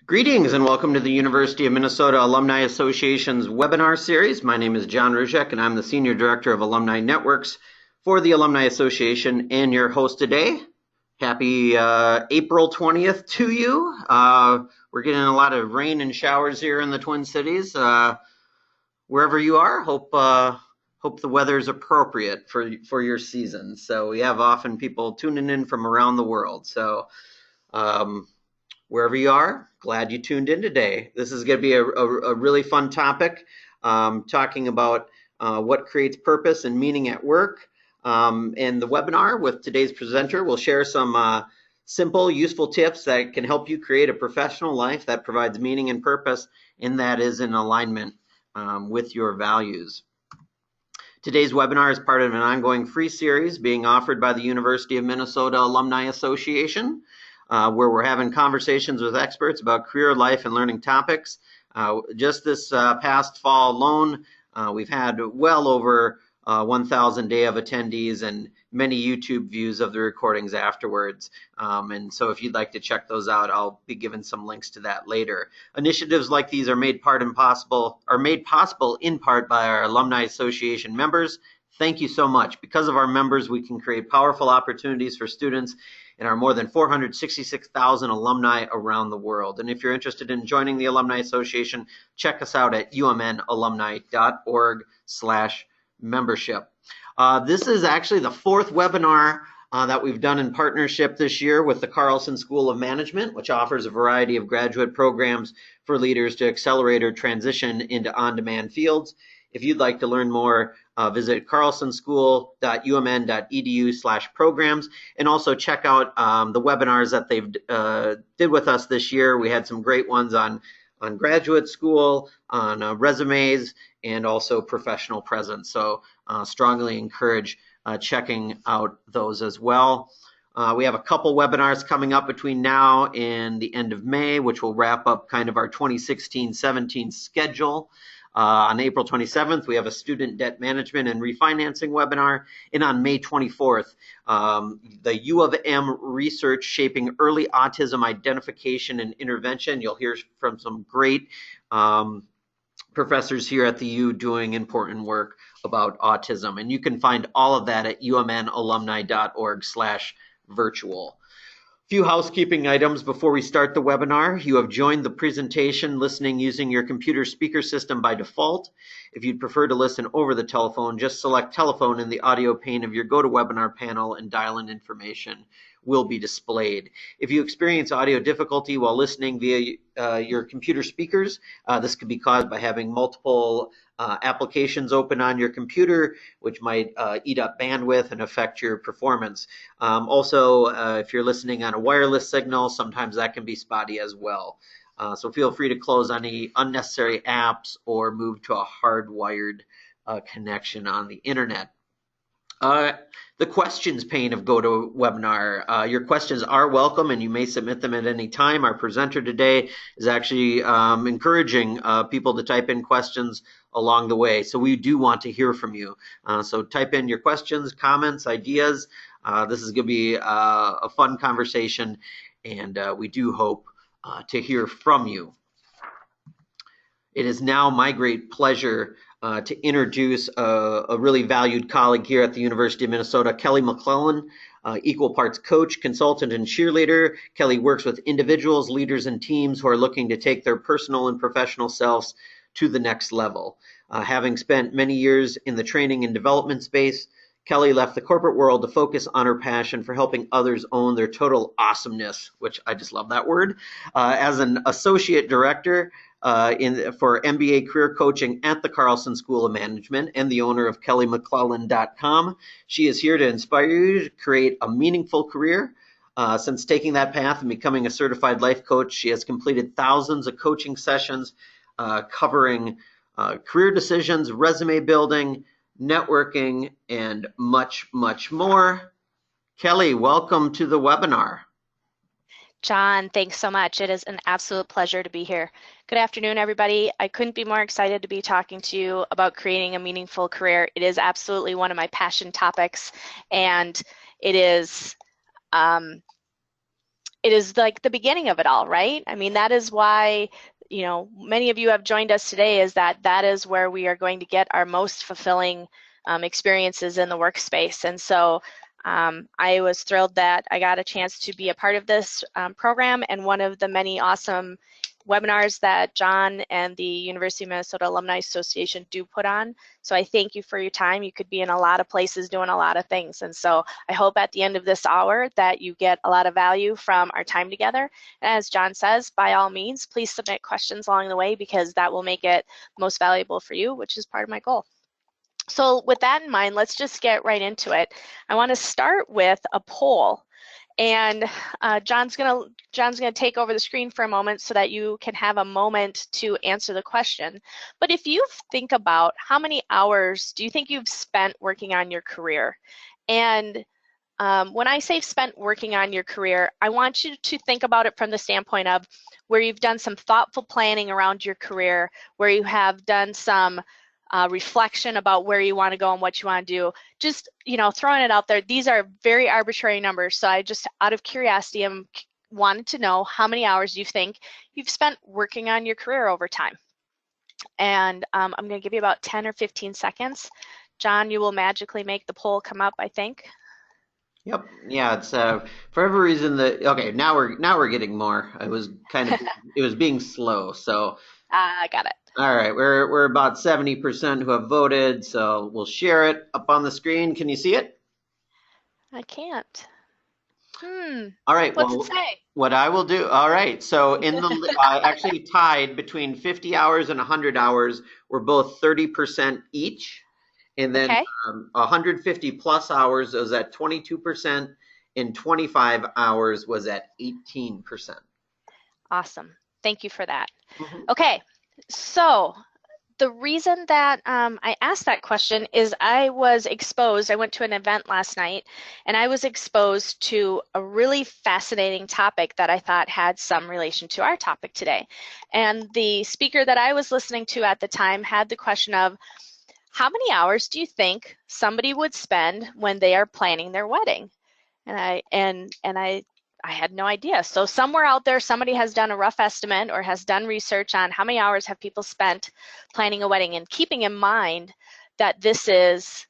Greetings and welcome to the University of Minnesota Alumni Association's webinar series. My name is John Ruzek and I'm the Senior Director of Alumni Networks for the Alumni Association and your host today. Happy April 20th to you. We're getting a lot of rain and showers here in the Twin Cities. Wherever you are, hope the weather is appropriate for your season. So we have often people tuning in from around the world. So wherever you are, glad you tuned in today. This is going to be a really fun topic, talking about what creates purpose and meaning at work. And the webinar with today's presenter will share some simple, useful tips that can help you create a professional life that provides meaning and purpose, and that is in alignment with your values. Today's webinar is part of an ongoing free series being offered by the University of Minnesota Alumni Association, where we're having conversations with experts about career, life, and learning topics. Just this past fall alone, we've had well over 1,000 day of attendees and many YouTube views of the recordings afterwards. And so if you'd like to check those out, I'll be giving some links to that later. Initiatives like these are made possible in part by our Alumni Association members. Thank you so much. Because of our members, we can create powerful opportunities for students in our more than 466,000 alumni around the world. And if you're interested in joining the Alumni Association, check us out at umnalumni.org/membership. This is actually the fourth webinar that we've done in partnership this year with the Carlson School of Management, which offers a variety of graduate programs for leaders to accelerate or transition into on-demand fields. If you'd like to learn more, visit carlsonschool.umn.edu/programs, and also check out the webinars that they've did with us this year. We had some great ones on graduate school, on resumes, and also professional presence. So strongly encourage checking out those as well. We have a couple webinars coming up between now and the end of May, which will wrap up kind of our 2016-17 schedule. On April 27th, we have a student debt management and refinancing webinar. And on May 24th, the U of M research shaping early autism identification and intervention. You'll hear from some great professors here at the U doing important work about autism. And you can find all of that at umnalumni.org/virtual. Few housekeeping items before we start the webinar. You have joined the presentation listening using your computer speaker system by default. If you'd prefer to listen over the telephone, just select telephone in the audio pane of your GoToWebinar panel and dial-in information will be displayed. If you experience audio difficulty while listening via your computer speakers, this could be caused by having multiple applications open on your computer, which might eat up bandwidth and affect your performance. Also, if you're listening on a wireless signal, sometimes that can be spotty as well. So feel free to close any unnecessary apps or move to a hardwired connection on the internet. The questions pane of GoToWebinar. Your questions are welcome and you may submit them at any time. Our presenter today is actually encouraging people to type in questions along the way. So we do want to hear from you. So type in your questions, comments, ideas. This is going to be a fun conversation, and we do hope to hear from you. It is now my great pleasure to introduce a really valued colleague here at the University of Minnesota, Kelly McClellan, equal parts coach, consultant, and cheerleader. Kelly works with individuals, leaders, and teams who are looking to take their personal and professional selves to the next level. Having spent many years in the training and development space, Kelly left the corporate world to focus on her passion for helping others own their total awesomeness, which I just love that word. As an associate director for MBA career coaching at the Carlson School of Management and the owner of kellymcclellan.com, she is here to inspire you to create a meaningful career. Since taking that path and becoming a certified life coach, she has completed thousands of coaching sessions covering career decisions, resume building, networking, and much, much more. Kelly, welcome to the webinar. John, thanks so much. It is an absolute pleasure to be here. Good afternoon, everybody. I couldn't be more excited to be talking to you about creating a meaningful career. It is absolutely one of my passion topics, and it is it is like the beginning of it all, right? I mean, that is why, you know, many of you have joined us today, is that that is where we are going to get our most fulfilling experiences in the workspace. And so I was thrilled that I got a chance to be a part of this program, and one of the many awesome webinars that John and the University of Minnesota Alumni Association do put on. So I thank you for your time. You could be in a lot of places doing a lot of things. And so I hope at the end of this hour that you get a lot of value from our time together. And as John says, by all means, please submit questions along the way, because that will make it most valuable for you, which is part of my goal. So with that in mind, let's just get right into it. I want to start with a poll. And John's gonna take over the screen for a moment so that you can have a moment to answer the question. But if you think about how many hours do you think you've spent working on your career? And when I say spent working on your career, I want you to think about it from the standpoint of where you've done some thoughtful planning around your career, where you have done some reflection about where you want to go and what you want to do. Just, you know, throwing it out there. These are very arbitrary numbers, so I just, out of curiosity, wanted to know how many hours you think you've spent working on your career over time. And I'm going to give you about 10 or 15 seconds. John, you will magically make the poll come up, I think. Yep. Yeah. It's for every reason that. Okay. Now we're getting more. It was it was being slow. So. I got it. All right. We're about 70% who have voted. So we'll share it up on the screen. Can you see it? I can't. All right. What's it say? What I will do. All right. So in the actually tied between 50 hours and 100 hours, we're both 30% each. And then Okay. 150 plus hours was at 22%, and 25 hours was at 18%. Awesome. Thank you for that. Mm-hmm. Okay. So the reason that I asked that question is I was exposed. I went to an event last night, and I was exposed to a really fascinating topic that I thought had some relation to our topic today. And the speaker that I was listening to at the time had the question of, how many hours do you think somebody would spend when they are planning their wedding? And I had no idea. So somewhere out there, somebody has done a rough estimate or has done research on how many hours have people spent planning a wedding, and keeping in mind that this is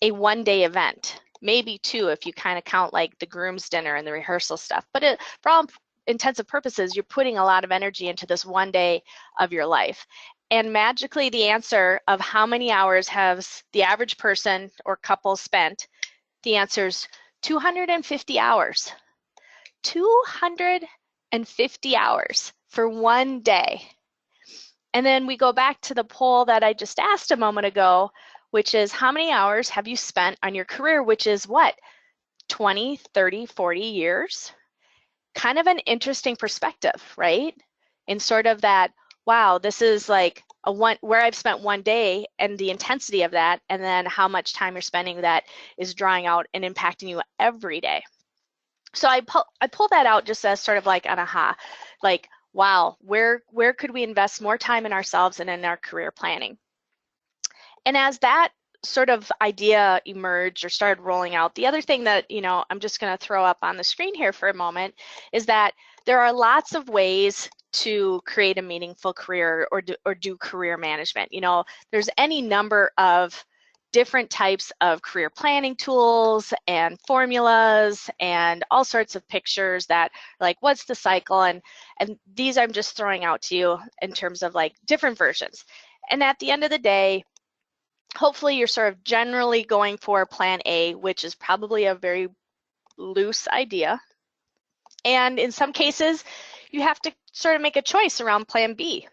a one-day event, maybe two if you kind of count like the groom's dinner and the rehearsal stuff. But for all intents and purposes, you're putting a lot of energy into this one day of your life. And magically, the answer of how many hours has the average person or couple spent, the answer is 250 hours. 250 hours for one day. And then we go back to the poll that I just asked a moment ago, which is how many hours have you spent on your career, which is what, 20, 30, 40 years? Kind of an interesting perspective, right? In sort of that, wow, this is like where I've spent one day and the intensity of that, and then how much time you're spending that is drawing out and impacting you every day. So I pull that out just as sort of like an aha, like, wow, where could we invest more time in ourselves and in our career planning? And as that sort of idea emerged or started rolling out, the other thing that, you know, I'm just going to throw up on the screen here for a moment is that there are lots of ways to create a meaningful career or do career management. You know, there's any number of different types of career planning tools and formulas and all sorts of pictures that are like, what's the cycle? And these I'm just throwing out to you in terms of like different versions. And at the end of the day, hopefully you're sort of generally going for plan A, which is probably a very loose idea. And in some cases, you have to sort of make a choice around plan B,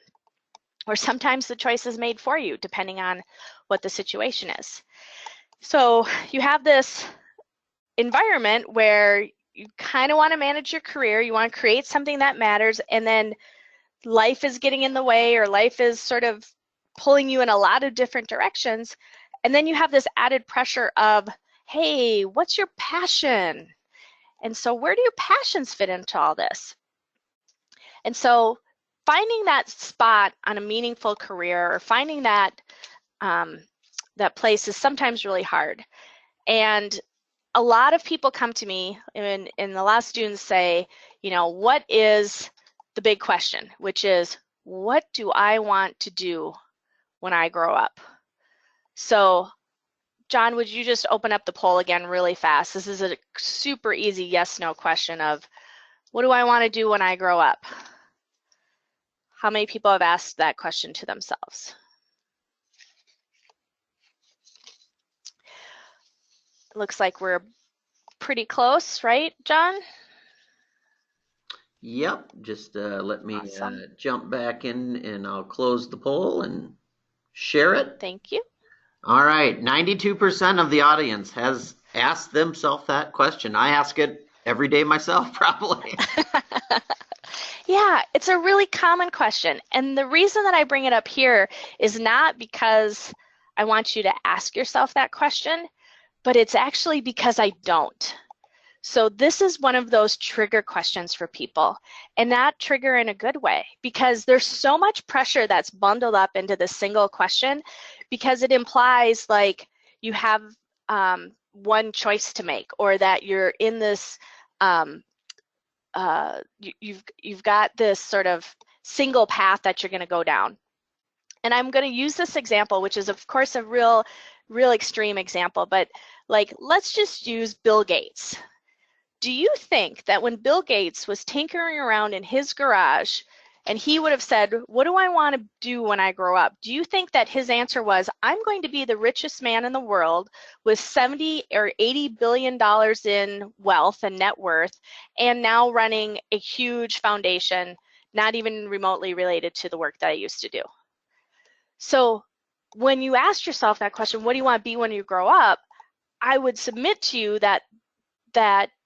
or sometimes the choice is made for you depending on what the situation is. So you have this environment where you kind of want to manage your career, you want to create something that matters, and then life is getting in the way, or life is sort of pulling you in a lot of different directions. And then you have this added pressure of, hey, what's your passion? And so where do your passions fit into all this? And so finding that spot on a meaningful career, or finding that that place, is sometimes really hard. And a lot of people come to me and the last students say, what is the big question, which is, what do I want to do when I grow up? So John, would you just open up the poll again really fast? This is a super easy yes/no question of, what do I want to do when I grow up? How many people have asked that question to themselves? It looks like we're pretty close, right, John? Yep, just let me Awesome. jump back in and I'll close the poll and share it. Thank you. All right, 92% of the audience has asked themselves that question. I ask it every day myself, probably. Yeah, it's a really common question. And the reason that I bring it up here is not because I want you to ask yourself that question, but it's actually because I don't. So this is one of those trigger questions for people, and not trigger in a good way, because there's so much pressure that's bundled up into this single question, because it implies like you have one choice to make, or that you're in this, you've got this sort of single path that you're going to go down. And I'm going to use this example, which is of course a real extreme example, but like, let's just use Bill Gates. Do you think that when Bill Gates was tinkering around in his garage and he would have said, what do I want to do when I grow up? Do you think that his answer was, I'm going to be the richest man in the world with 70 or 80 billion dollars in wealth and net worth, and now running a huge foundation, not even remotely related to the work that I used to do? So when you ask yourself that question, what do you want to be when you grow up? I would submit to you that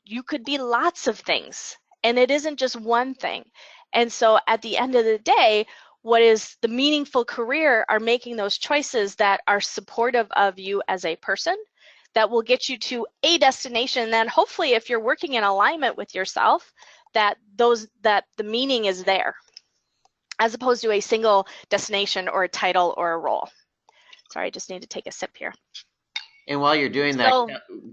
you could be lots of things, and it isn't just one thing. And so at the end of the day, what is the meaningful career are making those choices that are supportive of you as a person, that will get you to a destination. Then hopefully, if you're working in alignment with yourself, that the meaning is there, as opposed to a single destination or a title or a role. Sorry, I just need to take a sip here. And while you're doing that,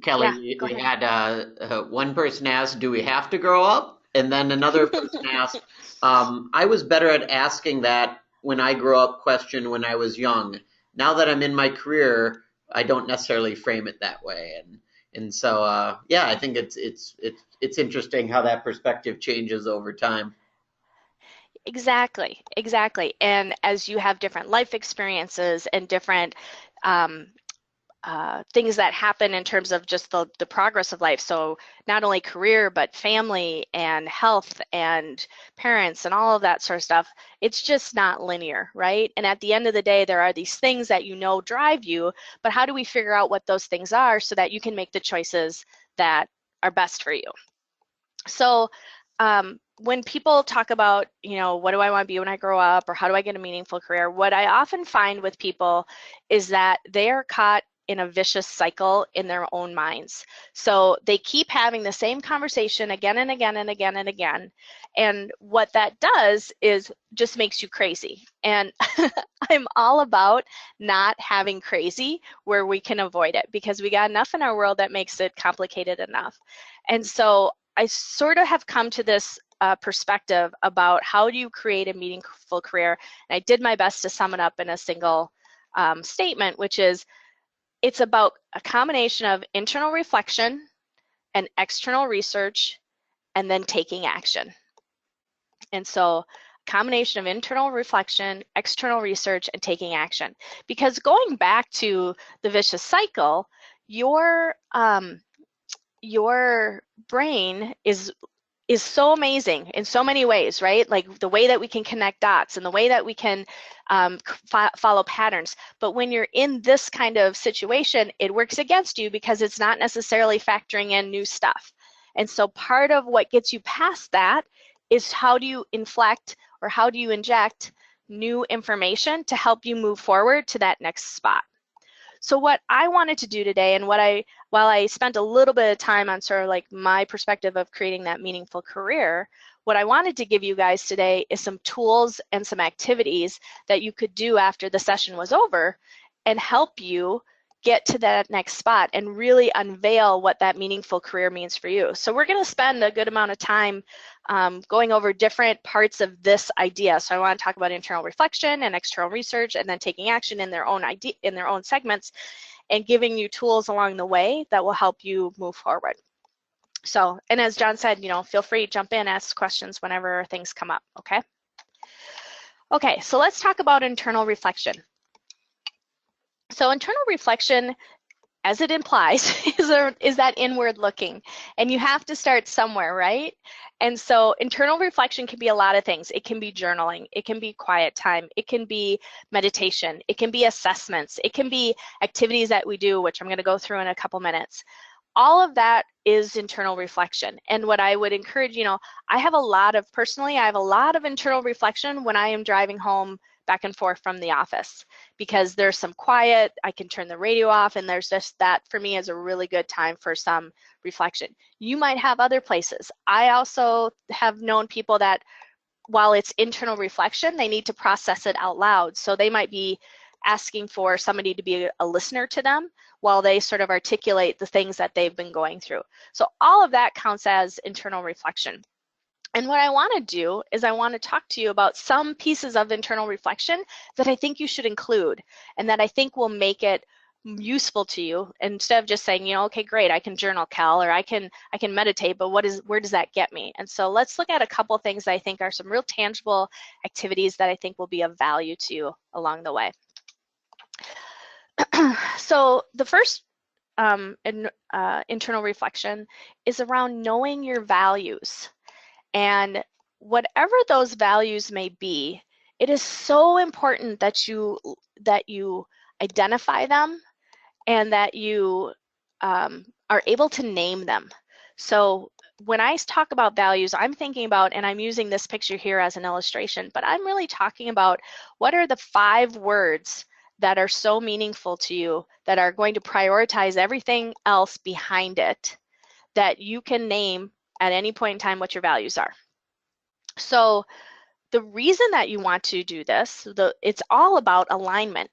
Kelly, yeah, you had one person ask, do we have to grow up? And then another person asked, I was better at asking that when I grew up question when I was young. Now that I'm in my career, I don't necessarily frame it that way. And so, yeah, I think it's interesting how that perspective changes over time. Exactly. And as you have different life experiences and different um, things that happen in terms of just the progress of life, so not only career, but family and health and parents and all of that sort of stuff, it's just not linear, right? And at the end of the day, there are these things that drive you, but how do we figure out what those things are so that you can make the choices that are best for you? So when people talk about, what do I want to be when I grow up, or how do I get a meaningful career, what I often find with people is that they are caught in a vicious cycle in their own minds. So they keep having the same conversation again and again and again and again. And what that does is just makes you crazy. And I'm all about not having crazy where we can avoid it, because we got enough in our world that makes it complicated enough. And so I sort of have come to this perspective about how do you create a meaningful career. And I did my best to sum it up in a single statement, which is, it's about a combination of internal reflection and external research, and then taking action. And so a combination of internal reflection, external research, and taking action. Because going back to the vicious cycle, your brain is so amazing in so many ways, right? Like the way that we can connect dots and the way that we can follow patterns. But when you're in this kind of situation, it works against you because it's not necessarily factoring in new stuff. And so part of what gets you past that is, how do you inflect, or how do you inject new information to help you move forward to that next spot? So what I wanted to do today, and while I spent a little bit of time on sort of like my perspective of creating that meaningful career, what I wanted to give you guys today is some tools and some activities that you could do after the session was over and help you get to that next spot and really unveil what that meaningful career means for you. So we're going to spend a good amount of time going over different parts of this idea. So I want to talk about internal reflection and external research, and then taking action in their own segments, and giving you tools along the way that will help you move forward. So, and as John said, feel free to jump in, ask questions whenever things come up, okay? Okay, so let's talk about internal reflection. So internal reflection, as it implies, is that inward looking, and you have to start somewhere, right? And so internal reflection can be a lot of things. It can be journaling, it can be quiet time, it can be meditation, it can be assessments, it can be activities that we do, which I'm going to go through in a couple minutes. All of that is internal reflection. And what I would encourage, I have a lot of internal reflection when I am driving home back and forth from the office, because there's some quiet, I can turn the radio off, and there's just that for me is a really good time for some reflection. You might have other places. I also have known people that while it's internal reflection, they need to process it out loud. So they might be asking for somebody to be a listener to them while they sort of articulate the things that they've been going through. So all of that counts as internal reflection. And what I want to do is I want to talk to you about some pieces of internal reflection that I think you should include, and that I think will make it useful to you, instead of just saying, okay, great, I can journal, Cal, or I can meditate, but where does that get me? And so let's look at a couple things that I think are some real tangible activities that I think will be of value to you along the way. So the first internal reflection is around knowing your values. And whatever those values may be, it is so important that you identify them and that you are able to name them. So when I talk about values, I'm thinking about, and I'm using this picture here as an illustration, but I'm really talking about what are the 5 words that are so meaningful to you, that are going to prioritize everything else behind it, that you can name at any point in time what your values are. So the reason that you want to do this, it's all about alignment.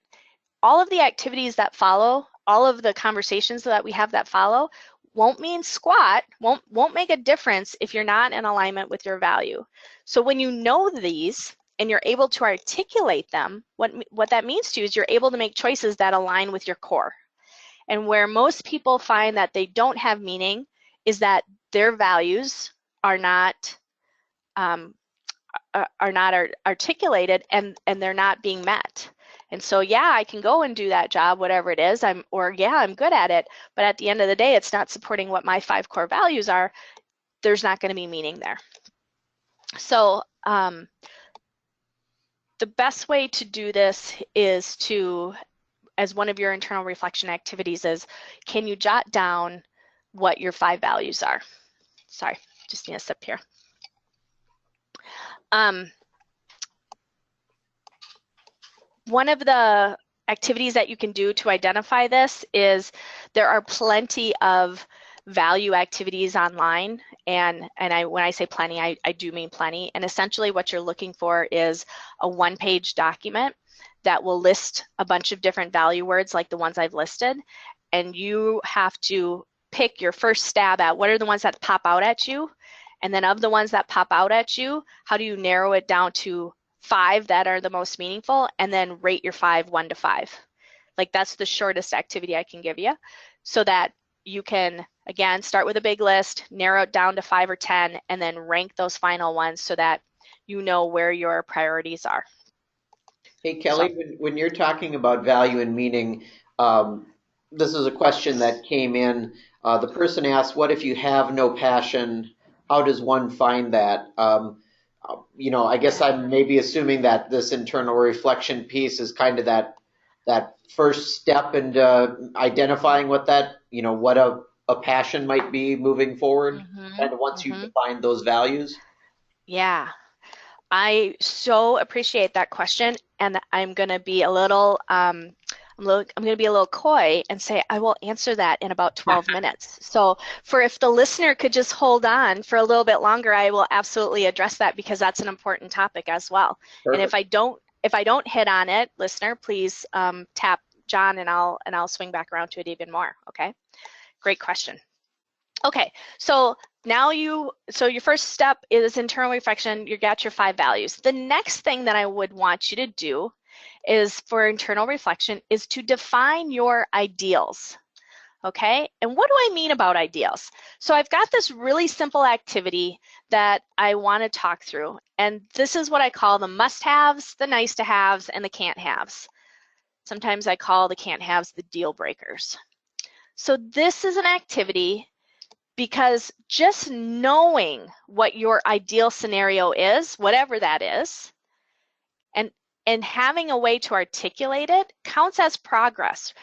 All of the activities that follow, all of the conversations that we have that follow, won't mean squat, won't make a difference if you're not in alignment with your value. So when you know these and you're able to articulate them, what that means to you is you're able to make choices that align with your core. And where most people find that they don't have meaning is that their values are not articulated, and they're not being met. And so, yeah, I can go and do that job, whatever it is, I'm good at it, but at the end of the day, it's not supporting what my 5 core values are. There's not going to be meaning there. So the best way to do this is to, as one of your internal reflection activities, is can you jot down what your 5 values are? Sorry, just need a sip here. One of the activities that you can do to identify this is there are plenty of value activities online, and when I say plenty, I do mean plenty. And essentially what you're looking for is a 1-page document that will list a bunch of different value words like the ones I've listed, and you have to pick your first stab at what are the ones that pop out at you, and then of the ones that pop out at you, how do you narrow it down to 5 that are the most meaningful, and then rate your 5 1 to 5. Like, that's the shortest activity I can give you, so that you can, again, start with a big list, narrow it down to 5 or 10, and then rank those final ones so that you know where your priorities are. Hey, Kelly, when you're talking about value and meaning, this is a question that came in. The person asked, what if you have no passion? How does one find that? I guess I'm maybe assuming that this internal reflection piece is kind of that first step into identifying what that, what a passion might be moving forward, and once you define those values. Yeah, I so appreciate that question, and I'm going to be a little I'm going to be a little coy and say I will answer that in about 12 minutes. So if the listener could just hold on for a little bit longer, I will absolutely address that, because that's an important topic as well. Perfect. And if I don't hit on it, listener, please tap John, and I'll swing back around to it even more. Okay, great question. Okay, so now your first step is internal reflection. You got your 5 values. The next thing that I would want you to do is for internal reflection is to define your ideals. Okay, and what do I mean about ideals? So I've got this really simple activity that I want to talk through, and this is what I call the must-haves, the nice-to-haves, and the can't-haves. Sometimes I call the can't-haves the deal breakers. So this is an activity because just knowing what your ideal scenario is, whatever that is, and having a way to articulate it counts as progress.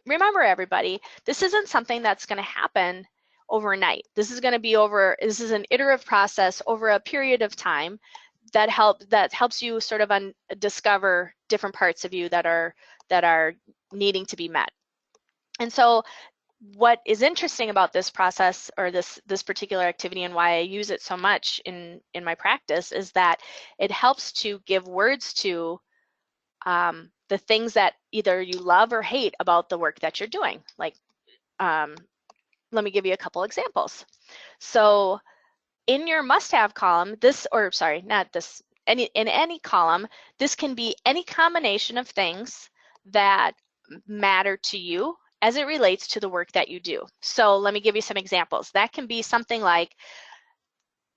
Remember everybody, this isn't something that's going to happen overnight. This is an iterative process over a period of time that helps you sort of discover different parts of you that are needing to be met. And so what is interesting about this process, or this particular activity, and why I use it so much in my practice, is that it helps to give words to the things that either you love or hate about the work that you're doing. Like, let me give you a couple examples. So in your must-have column, in any column, this can be any combination of things that matter to you as it relates to the work that you do. So let me give you some examples. That can be something like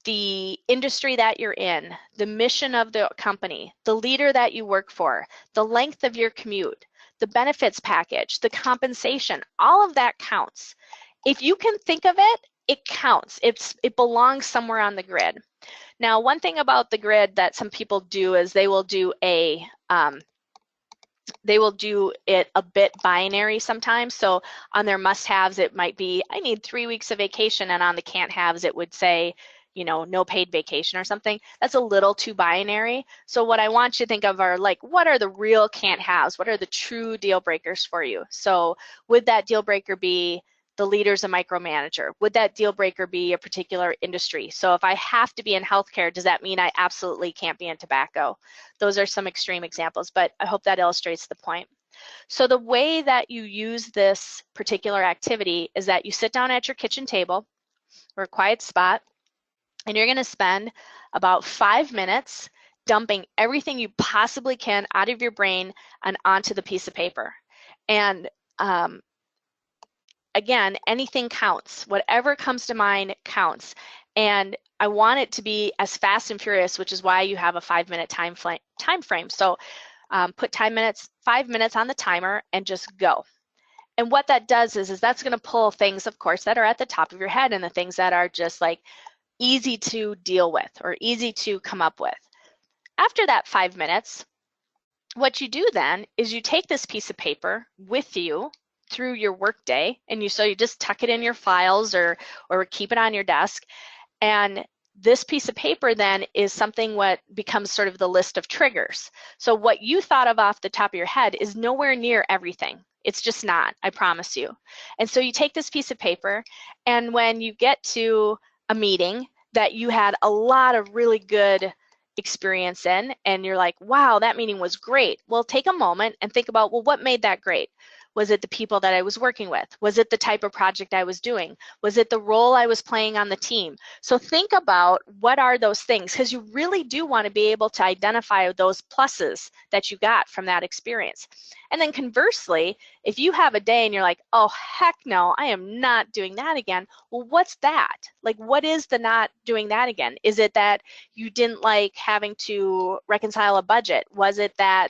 the industry that you're in, the mission of the company, the leader that you work for, the length of your commute, the benefits package, the compensation. All of that counts. If you can think of it, it counts. It belongs somewhere on the grid. Now, one thing about the grid that some people do is they will do it a bit binary sometimes. So on their must-haves, it might be, I need 3 weeks of vacation, and on the can't-haves, it would say, no paid vacation or something. That's a little too binary. So what I want you to think of are like, what are the real can't-haves? What are the true deal breakers for you? So would that deal breaker be the leader's a micromanager? Would that deal breaker be a particular industry? So if I have to be in healthcare, does that mean I absolutely can't be in tobacco? Those are some extreme examples, but I hope that illustrates the point. So the way that you use this particular activity is that you sit down at your kitchen table or a quiet spot, and you're going to spend about 5 minutes dumping everything you possibly can out of your brain and onto the piece of paper. And again, anything counts. Whatever comes to mind counts. And I want it to be as fast and furious, which is why you have a 5-minute time frame. So put 5 minutes on the timer and just go. And what that does is that's going to pull things, of course, that are at the top of your head, and the things that are just like easy to deal with or easy to come up with. After that 5 minutes, what you do then is you take this piece of paper with you through your workday, and you just tuck it in your files or keep it on your desk. And this piece of paper then is something what becomes sort of the list of triggers. So what you thought of off the top of your head is nowhere near everything. It's just not, I promise you. And so you take this piece of paper, and when you get to a meeting that you had a lot of really good experience in, and you're like, wow, that meeting was great. Well, take a moment and think about, well, what made that great? Was it the people that I was working with? Was it the type of project I was doing? Was it the role I was playing on the team? So think about what are those things, because you really do want to be able to identify those pluses that you got from that experience. And then conversely, if you have a day and you're like, oh, heck no, I am not doing that again. Well, what's that? Like, what is the not doing that again? Is it that you didn't like having to reconcile a budget? Was it that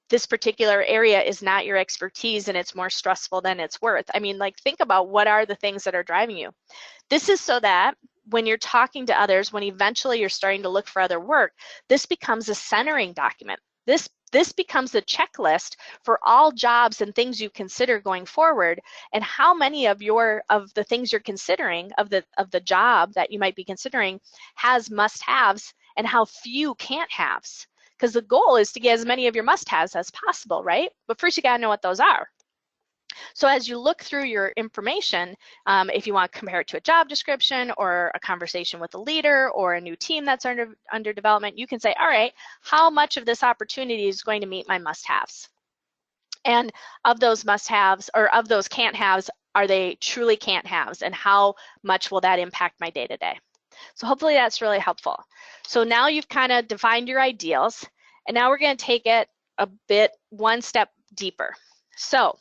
this particular area is not your expertise and it's more stressful than it's worth? I mean, like, think about what are the things that are driving you. This is so that when you're talking to others, when eventually you're starting to look for other work, this becomes a centering document. This becomes a checklist for all jobs and things you consider going forward, and how many of the things you're considering, of the job that you might be considering, has must-haves and how few can't-haves. Because the goal is to get as many of your must-haves as possible, right? But first you gotta know what those are. So as you look through your information, if you want to compare it to a job description or a conversation with a leader or a new team that's under development, you can say, all right, how much of this opportunity is going to meet my must-haves? And of those must-haves, or of those can't-haves, are they truly can't-haves, and how much will that impact my day-to-day? So hopefully that's really helpful. So now you've kind of defined your ideals, and now we're going to take it a bit one step deeper. So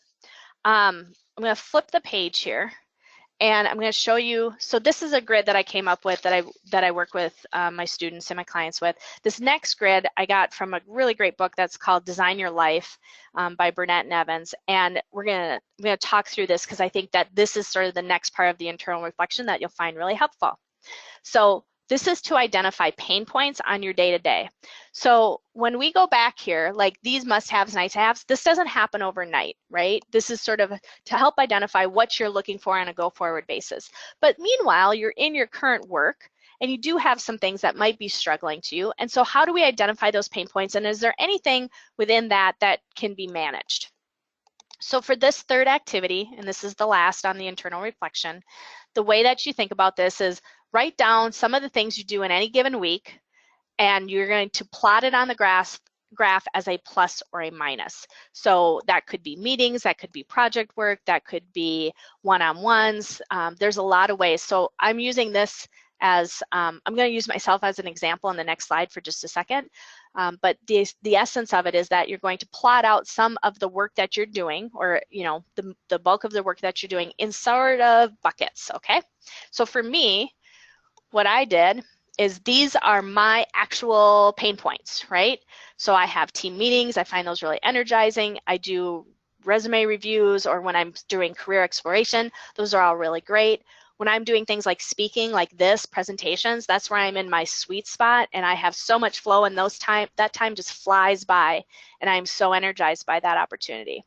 I'm going to flip the page here, and I'm going to show you. So this is a grid that I came up with that I work with my students and my clients with. This next grid I got from a really great book that's called Design Your Life by Burnett and Evans, and we're going to talk through this because I think that this is sort of the next part of the internal reflection that you'll find really helpful. So this is to identify pain points on your day-to-day. So when we go back here, like these must-haves, nice-to-haves, this doesn't happen overnight, right? This is sort of to help identify what you're looking for on a go-forward basis. But meanwhile, you're in your current work, and you do have some things that might be struggling to you. And so how do we identify those pain points? And is there anything within that that can be managed? So for this third activity, and this is the last on the internal reflection, the way that you think about this is write down some of the things you do in any given week, and you're going to plot it on the graph as a plus or a minus. So that could be meetings, that could be project work, that could be one-on-ones. There's a lot of ways. So I'm using this as, I'm going to use myself as an example in the next slide for just a second. But the essence of it is that you're going to plot out some of the work that you're doing, or the bulk of the work that you're doing in sort of buckets, okay? So for me, what I did is these are my actual pain points, right? So I have team meetings, I find those really energizing. I do resume reviews, or when I'm doing career exploration, those are all really great. When I'm doing things like speaking, like this, presentations, that's where I'm in my sweet spot, and I have so much flow, and that time just flies by, and I'm so energized by that opportunity.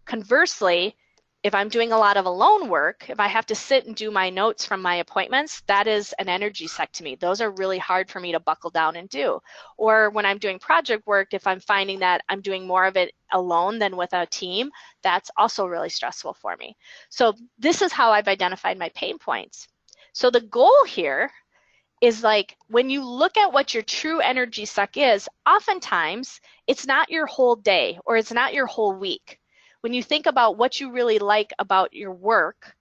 Conversely, if I'm doing a lot of alone work, if I have to sit and do my notes from my appointments, that is an energy suck to me. Those are really hard for me to buckle down and do. Or when I'm doing project work, if I'm finding that I'm doing more of it alone than with a team, that's also really stressful for me. So this is how I've identified my pain points. So the goal here is, like, when you look at what your true energy suck is, oftentimes it's not your whole day, or it's not your whole week. When you think about what you really like about your work,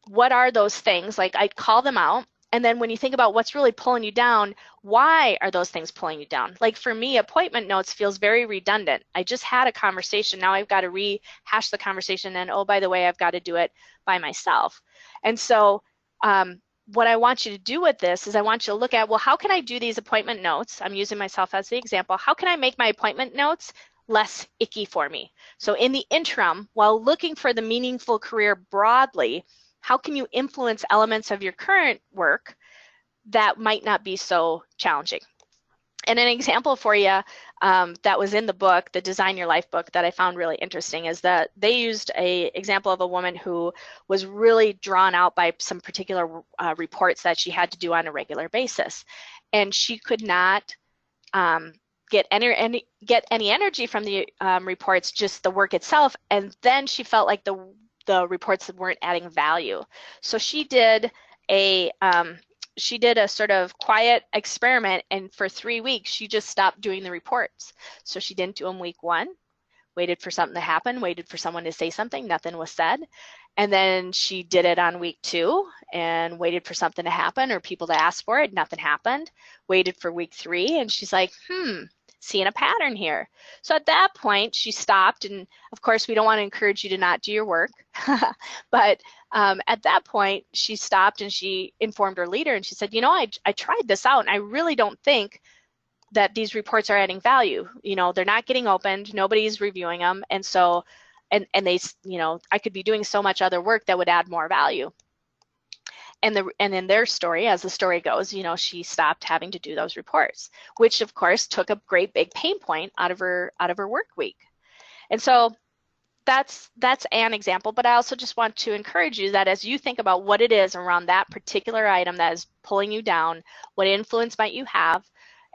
what are those things? Like, I'd call them out. And then when you think about what's really pulling you down, why are those things pulling you down? Like for me, appointment notes feels very redundant. I just had a conversation. Now I've got to rehash the conversation. And oh, by the way, I've got to do it by myself. And so what I want you to do with this is I want you to look at, well, how can I do these appointment notes? I'm using myself as the example. How can I make my appointment notes less icky for me? So in the interim, while looking for the meaningful career broadly, how can you influence elements of your current work that might not be so challenging? And an example for you that was in the book, the Design Your Life book, that I found really interesting is that they used an example of a woman who was really drawn out by some particular reports that she had to do on a regular basis. And she could not get any energy from the reports, just the work itself. And then she felt like the reports weren't adding value. So she did a sort of quiet experiment, and for 3 weeks she just stopped doing the reports. So she didn't do them week 1, waited for something to happen, waited for someone to say something, nothing was said. And then she did it on week 2 and waited for something to happen or people to ask for it, nothing happened. Waited for week 3 and she's like, seeing a pattern here. So at that point she stopped, and of course we don't want to encourage you to not do your work, but at that point she stopped and she informed her leader and she said, I tried this out and I really don't think that these reports are adding value. They're not getting opened, nobody's reviewing them, and so and they, I could be doing so much other work that would add more value. And in their story, as the story goes, she stopped having to do those reports, which of course took a great big pain point out of her work week. And so that's an example, but I also just want to encourage you that as you think about what it is around that particular item that is pulling you down, what influence might you have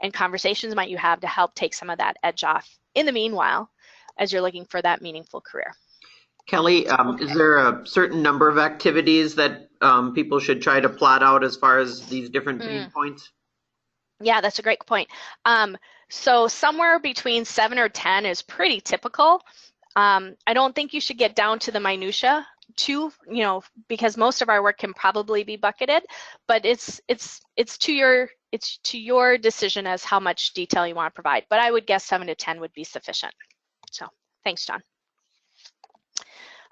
and conversations might you have to help take some of that edge off in the meanwhile as you're looking for that meaningful career. Kelly, is there a certain number of activities that people should try to plot out as far as these different pain points? Yeah, that's a great point. So somewhere between 7 or 10 is pretty typical. I don't think you should get down to the minutia too, because most of our work can probably be bucketed, but it's to your decision as how much detail you want to provide. But I would guess 7 to 10 would be sufficient. So thanks, John.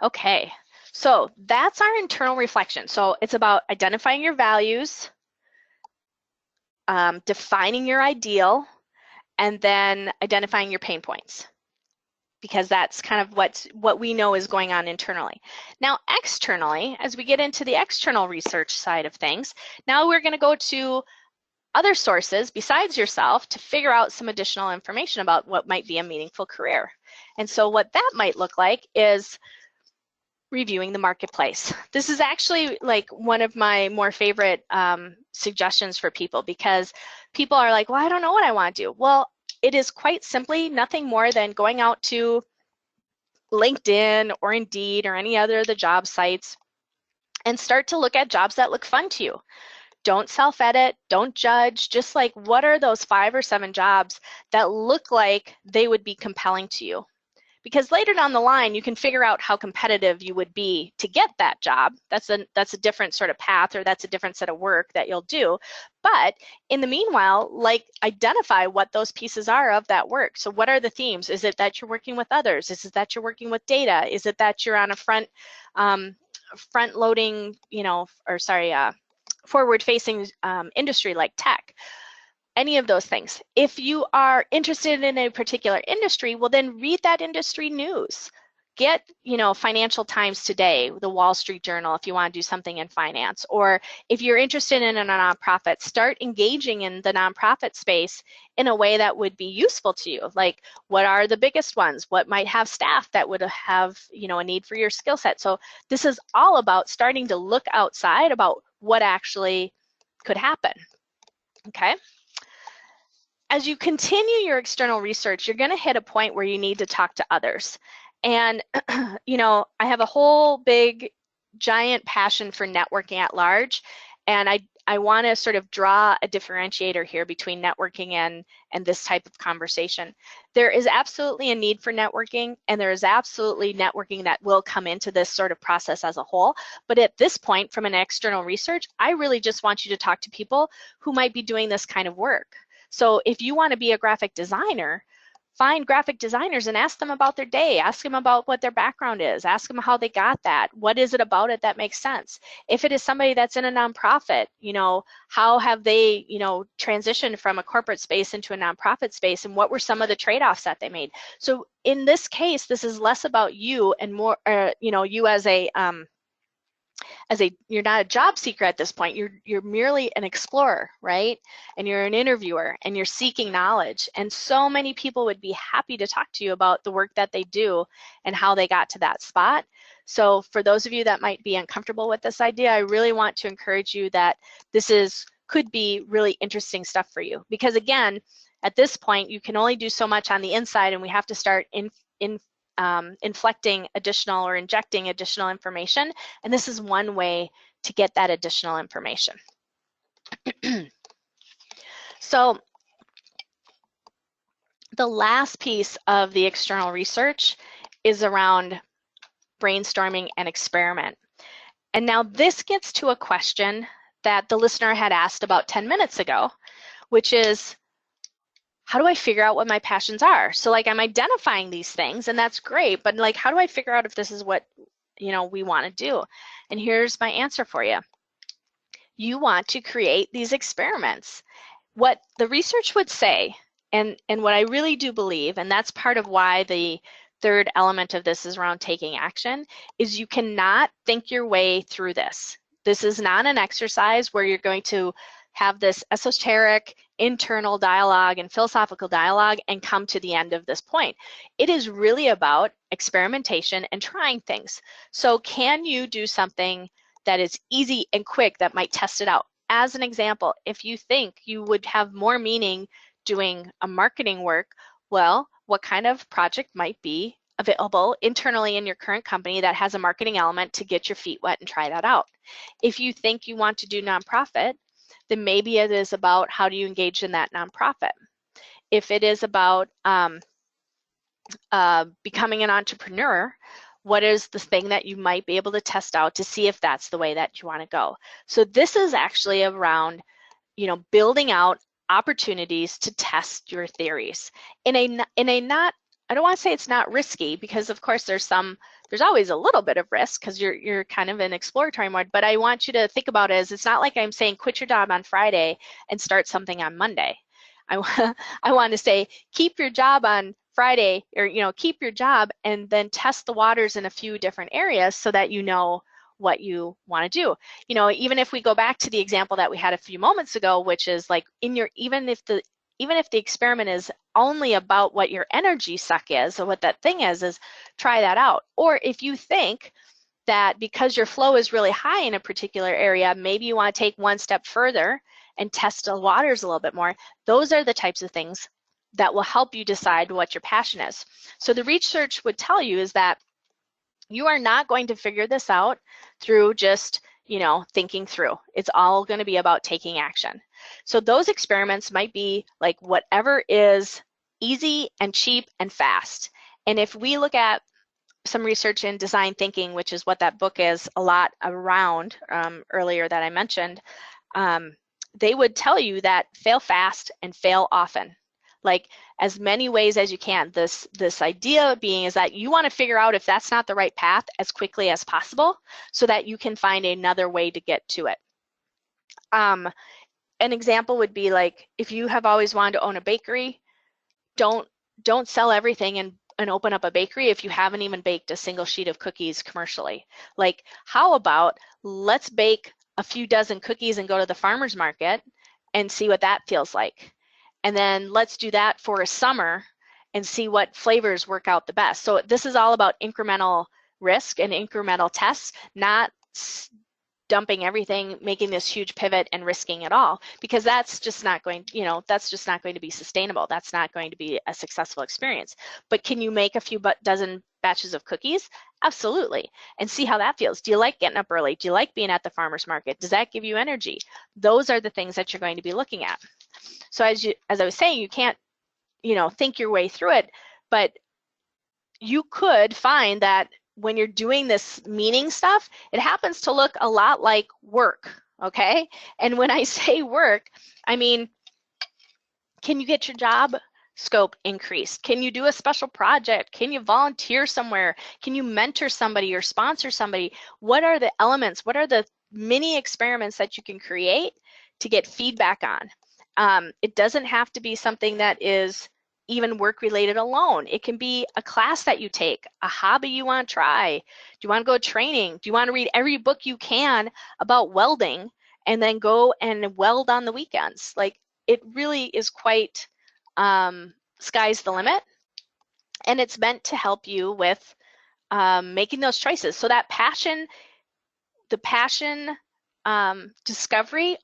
Okay, so that's our internal reflection. So it's about identifying your values, defining your ideal, and then identifying your pain points, because that's kind of what we know is going on internally. Now, externally, as we get into the external research side of things, now we're going to go to other sources besides yourself to figure out some additional information about what might be a meaningful career. And so what that might look like is reviewing the marketplace. This is actually like one of my more favorite suggestions for people, because people are like, well, I don't know what I want to do. Well, it is quite simply nothing more than going out to LinkedIn or Indeed or any other of the job sites and start to look at jobs that look fun to you. Don't self-edit, don't judge, just like what are those 5 or 7 jobs that look like they would be compelling to you. Because later down the line, you can figure out how competitive you would be to get that job. That's a different sort of path, or that's a different set of work that you'll do. But in the meanwhile, like, identify what those pieces are of that work. So what are the themes? Is it that you're working with others? Is it that you're working with data? Is it that you're on a front-loading, forward-facing industry like tech? Any of those things. If you are interested in a particular industry, well, then read that industry news. Get, Financial Times Today, the Wall Street Journal, if you want to do something in finance. Or if you're interested in a nonprofit, start engaging in the nonprofit space in a way that would be useful to you. Like, what are the biggest ones? What might have staff that would have, a need for your skill set? So this is all about starting to look outside about what actually could happen. Okay? As you continue your external research, you're going to hit a point where you need to talk to others. And, I have a whole big, giant passion for networking at large. And I want to sort of draw a differentiator here between networking and this type of conversation. There is absolutely a need for networking, and there is absolutely networking that will come into this sort of process as a whole. But at this point, from an external research, I really just want you to talk to people who might be doing this kind of work. So if you want to be a graphic designer, find graphic designers and ask them about their day. Ask them about what their background is. Ask them how they got that. What is it about it that makes sense? If it is somebody that's in a nonprofit, how have they, transitioned from a corporate space into a nonprofit space, and what were some of the trade-offs that they made? So in this case, this is less about you and more, you you're not a job seeker at this point. You're merely an explorer, right? And you're an interviewer, and you're seeking knowledge. And so many people would be happy to talk to you about the work that they do and how they got to that spot. So for those of you that might be uncomfortable with this idea, I really want to encourage you that this could be really interesting stuff for you. Because again, at this point, you can only do so much on the inside, and we have to start inflecting additional or injecting additional information. And this is one way to get that additional information. So the last piece of the external research is around brainstorming and experiment. And now this gets to a question that the listener had asked about 10 minutes ago, which is, how do I figure out what my passions are? So like, I'm identifying these things, and that's great, but like, how do I figure out if this is what, we want to do? And here's my answer for you. You want to create these experiments. What the research would say, and what I really do believe, and that's part of why the third element of this is around taking action, is you cannot think your way through this. This is not an exercise where you're going to have this esoteric internal dialogue and philosophical dialogue and come to the end of this point. It is really about experimentation and trying things. So can you do something that is easy and quick that might test it out? As an example, if you think you would have more meaning doing a marketing work, well, what kind of project might be available internally in your current company that has a marketing element to get your feet wet and try that out? If you think you want to do nonprofit, then maybe it is about how do you engage in that nonprofit. If it is about becoming an entrepreneur, what is the thing that you might be able to test out to see if that's the way that you want to go? So this is actually around, building out opportunities to test your theories in a not, I don't want to say it's not risky, because of course there's always a little bit of risk because you're kind of in exploratory mode, but I want you to think about it as it's not like I'm saying quit your job on Friday and start something on Monday. I want to say keep your job on Friday, or keep your job and then test the waters in a few different areas so that you know what you want to do. Even if we go back to the example that we had a few moments ago, which is like even if the experiment is only about what your energy suck is, or what that thing is try that out. Or if you think that because your flow is really high in a particular area, maybe you want to take one step further and test the waters a little bit more. Those are the types of things that will help you decide what your passion is. So the research would tell you is that you are not going to figure this out through just, thinking through. It's all going to be about taking action. So those experiments might be like whatever is easy and cheap and fast. And if we look at some research in design thinking, which is what that book is a lot around earlier that I mentioned, they would tell you that fail fast and fail often. Like as many ways as you can. This idea being is that you want to figure out if that's not the right path as quickly as possible so that you can find another way to get to it. An example would be like if you have always wanted to own a bakery, don't sell everything and open up a bakery if you haven't even baked a single sheet of cookies commercially. Like how about let's bake a few dozen cookies and go to the farmer's market and see what that feels like. And then let's do that for a summer and see what flavors work out the best. So this is all about incremental risk and incremental tests, not dumping everything, making this huge pivot and risking it all, because that's just not going, that's just not going to be sustainable. That's not going to be a successful experience. But can you make a few dozen batches of cookies? Absolutely. And see how that feels. Do you like getting up early? Do you like being at the farmer's market? Does that give you energy? Those are the things that you're going to be looking at. So as I was saying, you can't, think your way through it, but you could find that when you're doing this meaning stuff, it happens to look a lot like work, okay? And when I say work, I mean, can you get your job scope increased? Can you do a special project? Can you volunteer somewhere? Can you mentor somebody or sponsor somebody? What are the elements? What are the mini experiments that you can create to get feedback on? It doesn't have to be something that is even work related alone. It can be a class that you take, a hobby you want to try. Do you want to go training? Do you want to read every book you can about welding and then go and weld on the weekends? Like it really is quite sky's the limit. And it's meant to help you with making those choices. So that passion, the passion discovery,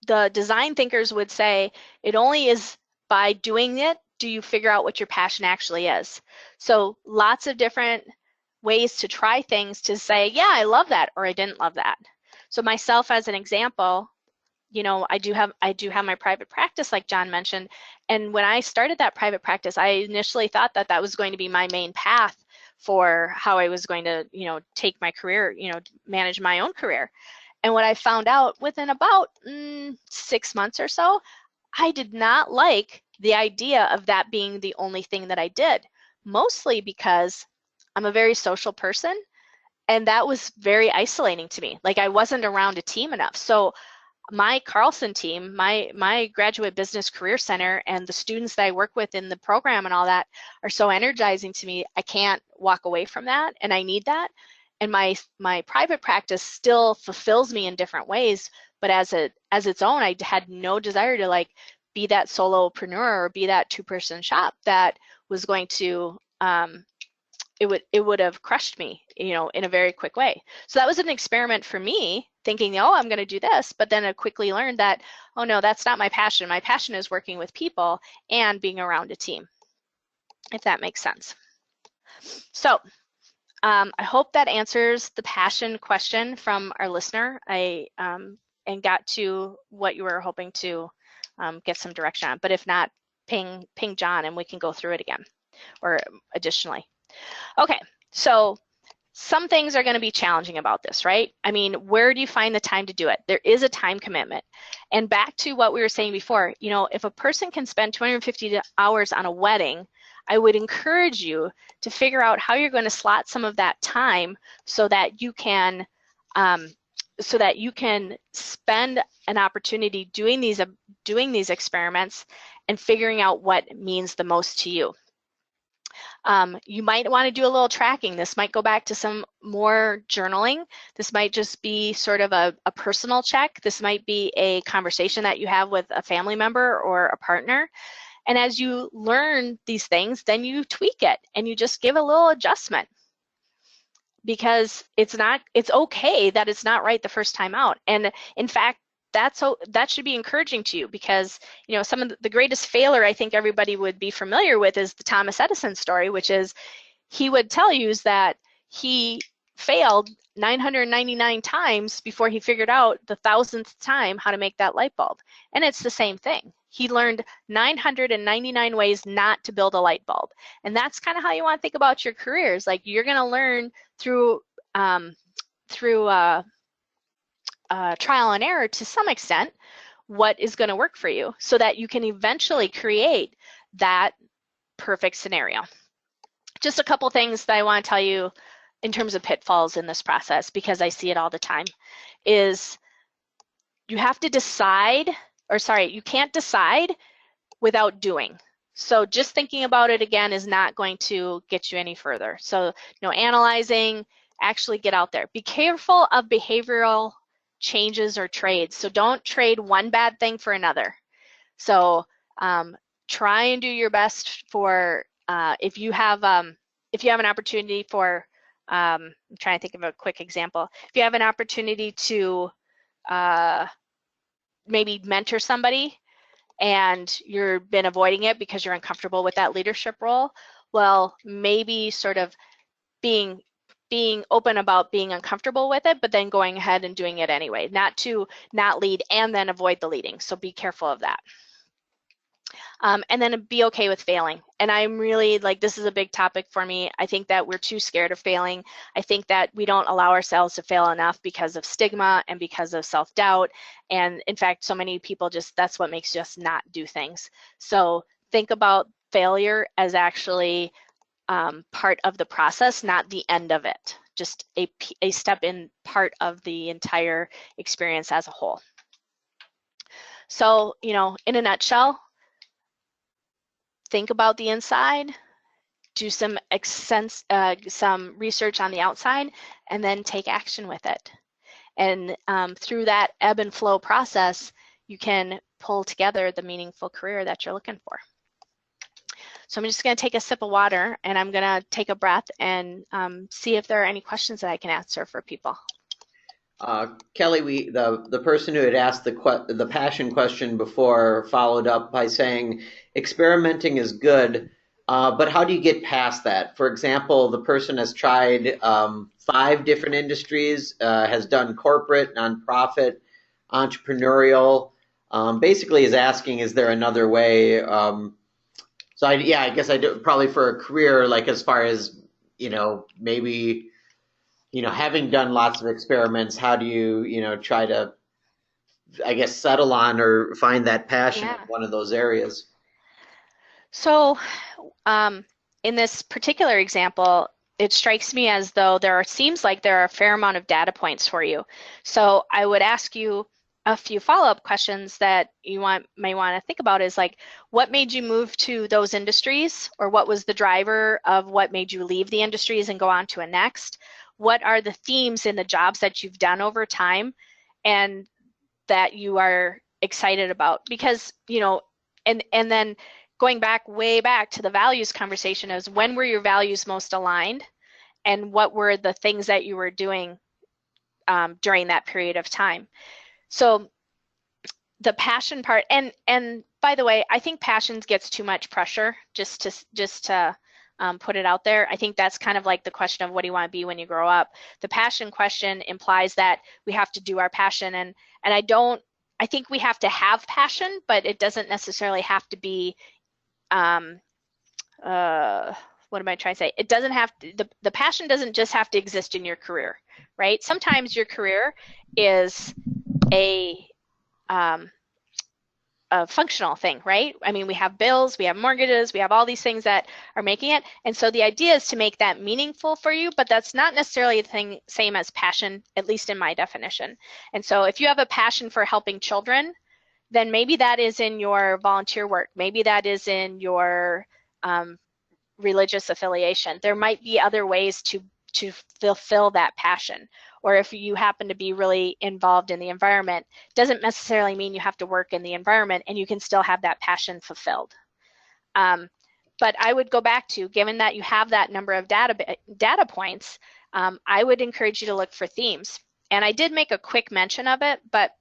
the design thinkers would say it only is by doing it do you figure out what your passion actually is. So lots of different ways to try things to say, yeah, I love that, or I didn't love that. So myself as an example, I do have my private practice like John mentioned. And when I started that private practice, I initially thought that that was going to be my main path for how I was going to, take my career, manage my own career. And what I found out within about 6 months or so, I did not like the idea of that being the only thing that I did, mostly because I'm a very social person and that was very isolating to me. Like I wasn't around a team enough. So my Carlson team, my Graduate Business Career Center and the students that I work with in the program and all that are so energizing to me. I can't walk away from that and I need that. And my private practice still fulfills me in different ways, but as its own, I had no desire to like be that solopreneur or be that two-person shop that was going to it would have crushed me, in a very quick way. So that was an experiment for me, thinking, oh, I'm going to do this, but then I quickly learned that, oh no, that's not my passion. My passion is working with people and being around a team, if that makes sense. So I hope that answers the passion question from our listener. And and got to what you were hoping to get some direction on. But if not, ping John and we can go through it again or additionally. Okay, so some things are going to be challenging about this, right? I mean, where do you find the time to do it? There is a time commitment. And back to what we were saying before, you know, if a person can spend 250 hours on a wedding, I would encourage you to figure out how you're going to slot some of that time so that you can spend an opportunity doing these experiments and figuring out what means the most to you. You might want to do a little tracking. This might go back to some more journaling. This might just be sort of a personal check. This might be a conversation that you have with a family member or a partner. And as you learn these things, then you tweak it and you just give a little adjustment, because it's okay that it's not right the first time out. And in fact, that should be encouraging to you, because you know, some of the greatest failure I think everybody would be familiar with is the Thomas Edison story, which is he would tell you is that he failed 999 times before he figured out the 1000th time how to make that light bulb. And it's the same thing. He learned 999 ways not to build a light bulb. And that's kind of how you want to think about your careers. Like, you're going to learn through trial and error to some extent what is going to work for you, so that you can eventually create that perfect scenario. Just a couple things that I want to tell you in terms of pitfalls in this process, because I see it all the time, is you have to decide, or sorry, you can't decide without doing. So just thinking about it again is not going to get you any further. So, you know, analyzing, actually get out there. Be careful of behavioral changes or trades. So don't trade one bad thing for another. So try and do your best for if you have an opportunity for I'm trying to think of a quick example. If you have an opportunity to maybe mentor somebody and you've been avoiding it because you're uncomfortable with that leadership role, well, maybe sort of being open about being uncomfortable with it, but then going ahead and doing it anyway, not lead and then avoid the leading. So be careful of that. And then be okay with failing. And I'm really, like, this is a big topic for me. I think that we're too scared of failing. I think that we don't allow ourselves to fail enough because of stigma and because of self-doubt. And in fact, so many people that's what makes us not do things. So think about failure as actually part of the process, not the end of it, just a step in part of the entire experience as a whole. So, you know, in a nutshell, think about the inside, do some research on the outside, and then take action with it. And through that ebb and flow process, you can pull together the meaningful career that you're looking for. So I'm just going to take a sip of water, and I'm going to take a breath and see if there are any questions that I can answer for people. Kelly, the person who had asked the passion question before followed up by saying, experimenting is good, but how do you get past that? For example, the person has tried 5 different industries, has done corporate, nonprofit, entrepreneurial, basically is asking, is there another way? So I guess I do probably for a career, like as far as, you know, maybe, you know, having done lots of experiments, how do you, you know, try to, I guess, settle on or find that passion in one of those areas? So in this particular example, it strikes me as though seems like there are a fair amount of data points for you. So I would ask you a few follow-up questions that you may want to think about is like, what made you move to those industries, or what was the driver of what made you leave the industries and go on to a next? What are the themes in the jobs that you've done over time and that you are excited about? Because, you know, and then going way back to the values conversation is, when were your values most aligned, and what were the things that you were doing during that period of time? So the passion part, and by the way, I think passion gets too much pressure just to put it out there. I think that's kind of like the question of what do you want to be when you grow up. The passion question implies that we have to do our passion, and I think we have to have passion, but it doesn't necessarily have to be what am I trying to say? It doesn't have to, the passion doesn't just have to exist in your career, right? Sometimes your career is a um, a functional thing, right? I mean, we have bills, we have mortgages, we have all these things that are making it. And so the idea is to make that meaningful for you, but that's not necessarily the same as passion, at least in my definition. And so if you have a passion for helping children, then maybe that is in your volunteer work. Maybe that is in your religious affiliation. There might be other ways to fulfill that passion. Or if you happen to be really involved in the environment, doesn't necessarily mean you have to work in the environment, and you can still have that passion fulfilled. But I would go back to, given that you have that number of data points, I would encourage you to look for themes. And I did make a quick mention of it, but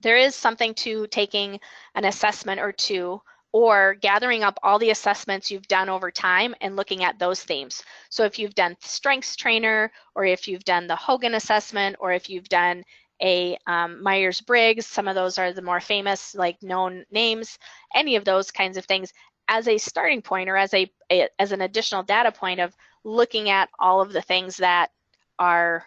there is something to taking an assessment or two, or gathering up all the assessments you've done over time and looking at those themes. So if you've done Strengths Trainer, or if you've done the Hogan assessment, or if you've done a Myers-Briggs, some of those are the more famous, like known names, any of those kinds of things, as a starting point, or as an additional data point of looking at all of the things that are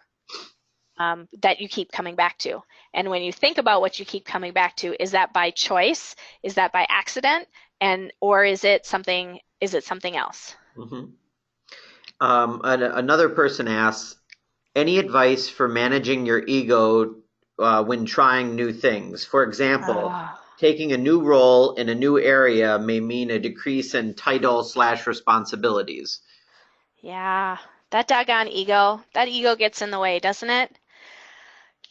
that you keep coming back to. And when you think about what you keep coming back to, is that by choice? Is that by accident? Or is it something else? Mm-hmm. Another person asks, any advice for managing your ego when trying new things? For example, taking a new role in a new area may mean a decrease in title/responsibilities. Yeah, that doggone ego. That ego gets in the way, doesn't it?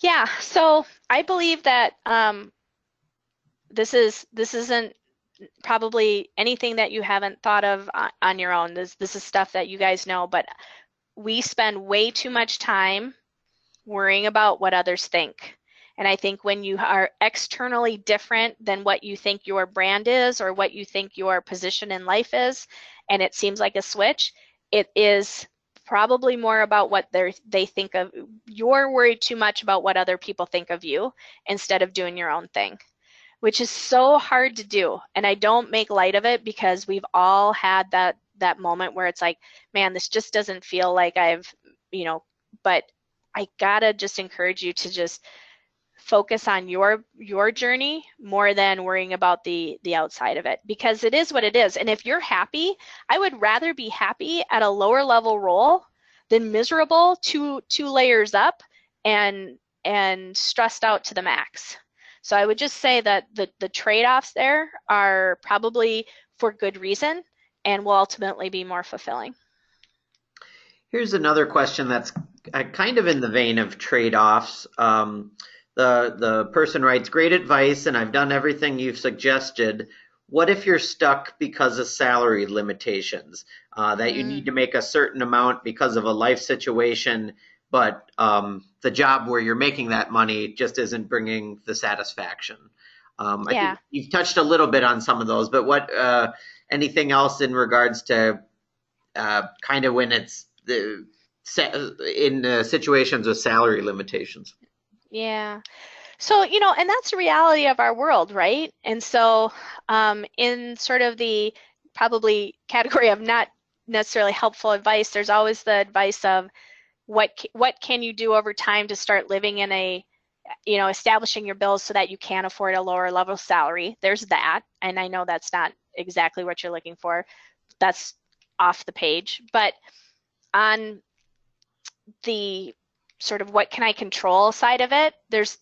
Yeah, so I believe that this isn't probably anything that you haven't thought of on your own. This is stuff that you guys know, but we spend way too much time worrying about what others think. And I think when you are externally different than what you think your brand is, or what you think your position in life is, and it seems like a switch, it is probably more about what they think of. You're worried too much about what other people think of you instead of doing your own thing, which is so hard to do. And I don't make light of it, because we've all had that moment where it's like, man, this just doesn't feel like but I gotta just encourage you to just focus on your journey more than worrying about the outside of it, because it is what it is. And if you're happy, I would rather be happy at a lower level role than miserable two layers up and stressed out to the max. So I would just say that the trade-offs there are probably for good reason and will ultimately be more fulfilling. Here's another question that's kind of in the vein of trade-offs. The person writes, great advice, and I've done everything you've suggested. What if you're stuck because of salary limitations, that you need to make a certain amount because of a life situation, but the job where you're making that money just isn't bringing the satisfaction? I think you've touched a little bit on some of those, but what anything else in regards to kind of when it's in situations with salary limitations? Yeah. So, and that's the reality of our world, right? And so in sort of the probably category of not necessarily helpful advice, there's always the advice of what can you do over time to start living in a, establishing your bills so that you can afford a lower level salary. There's that. And I know that's not exactly what you're looking for. That's off the page. But on the sort of what can I control side of it, there's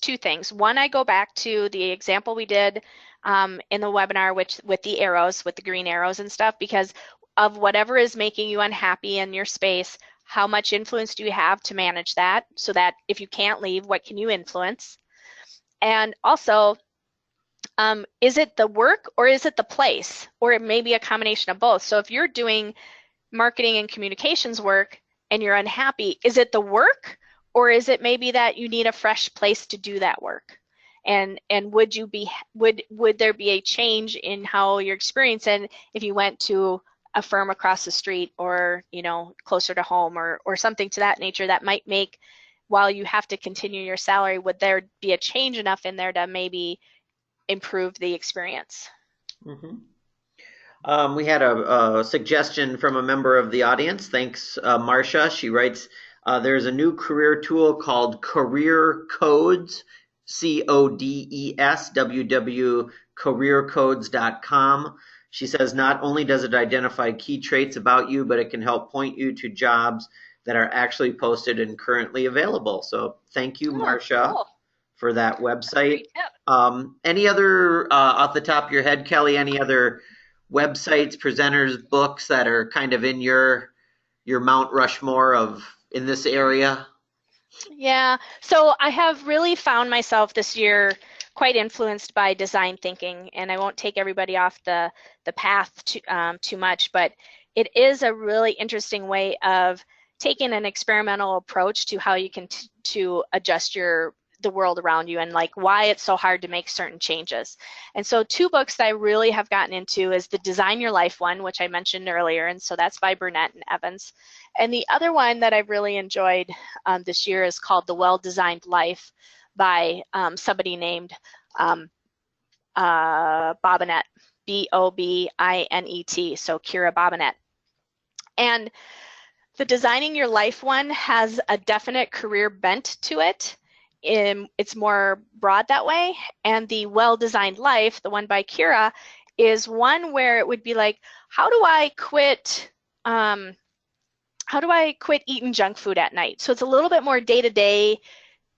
two things. One, I go back to the example we did in the webinar with the arrows, with the green arrows and stuff, because of whatever is making you unhappy in your space, how much influence do you have to manage that, so that if you can't leave, what can you influence? And also, is it the work or is it the place? Or it may be a combination of both. So if you're doing marketing and communications work and you're unhappy, is it the work, or is it maybe that you need a fresh place to do that work? And would there be a change in how you're experiencing if you went to a firm across the street, or closer to home, or something to that nature that might make, while you have to continue your salary, would there be a change enough in there to maybe improve the experience? Mm-hmm. We had a suggestion from a member of the audience. Thanks, Marcia. She writes, there's a new career tool called Career Codes, CODES, www.careercodes.com. She says not only does it identify key traits about you, but it can help point you to jobs that are actually posted and currently available. So thank you, Marcia, Cool. for that website. Great tip. Any other, off the top of your head, Kelly, any other websites, presenters, books that are kind of in your Mount Rushmore of in this area? Yeah, so I have really found myself this year quite influenced by design thinking, and I won't take everybody off the path too much, but it is a really interesting way of taking an experimental approach to how you can to adjust the world around you, and like why it's so hard to make certain changes. And so 2 books that I really have gotten into is the Design Your Life one, which I mentioned earlier, and so that's by Burnett and Evans. And the other one that I've really enjoyed this year is called The Well-Designed Life by somebody named Bobinet, Bobinet, so Kira Bobinet. And the Designing Your Life one has a definite career bent to it. It's more broad that way. And the Well-Designed Life, the one by Kira, is one where it would be like, how do I quit eating junk food at night? So it's a little bit more day-to-day